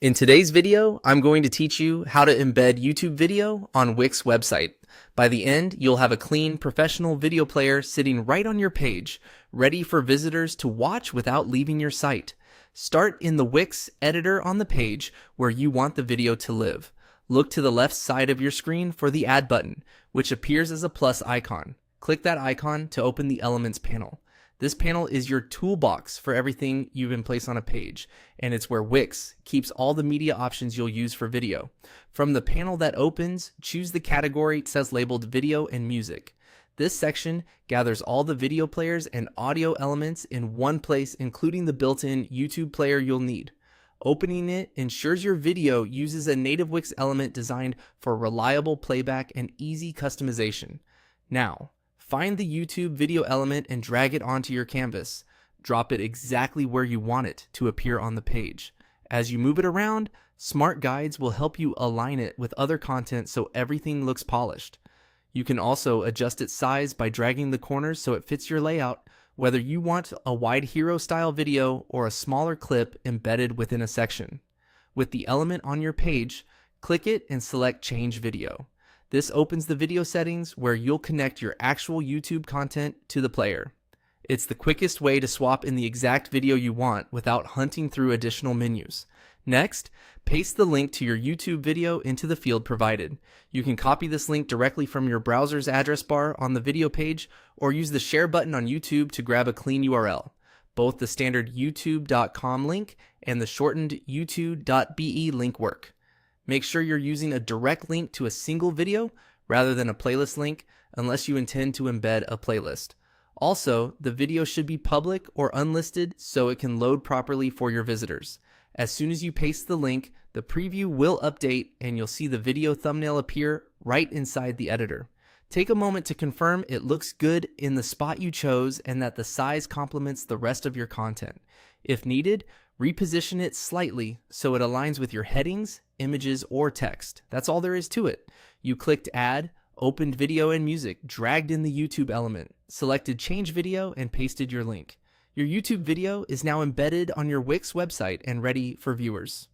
In today's video, I'm going to teach you how to embed YouTube video on Wix website. By the end, you'll have a clean, professional video player sitting right on your page, ready for visitors to watch without leaving your site. Start in the Wix editor on the page where you want the video to live. Look to the left side of your screen for the Add button, which appears as a plus icon. Click that icon to open the Elements panel. This panel is your toolbox for everything you've in place on a page, and it's where Wix keeps all the media options you'll use for video. From the panel that opens, choose the category it says labeled Video and Music. This section gathers all the video players and audio elements in one place, including the built-in YouTube player you'll need. Opening it ensures your video uses a native Wix element designed for reliable playback and easy customization. Now, find the YouTube video element and drag it onto your canvas. Drop it exactly where you want it to appear on the page. As you move it around, smart guides will help you align it with other content so everything looks polished. You can also adjust its size by dragging the corners so it fits your layout, whether you want a wide hero style video or a smaller clip embedded within a section. With the element on your page, click it and select Change Video. This opens the video settings where you'll connect your actual YouTube content to the player. It's the quickest way to swap in the exact video you want without hunting through additional menus. Next, paste the link to your YouTube video into the field provided. You can copy this link directly from your browser's address bar on the video page or use the share button on YouTube to grab a clean URL. Both the standard youtube.com link and the shortened youtube.be link work. Make sure you're using a direct link to a single video rather than a playlist link unless you intend to embed a playlist. Also, the video should be public or unlisted so it can load properly for your visitors. As soon as you paste the link, the preview will update and you'll see the video thumbnail appear right inside the editor. Take a moment to confirm it looks good in the spot you chose and that the size complements the rest of your content. If needed, reposition it slightly so it aligns with your headings, images, or text. That's all there is to it. You clicked Add, opened Video and Music, dragged in the YouTube element, selected Change Video, and pasted your link. Your YouTube video is now embedded on your Wix website and ready for viewers.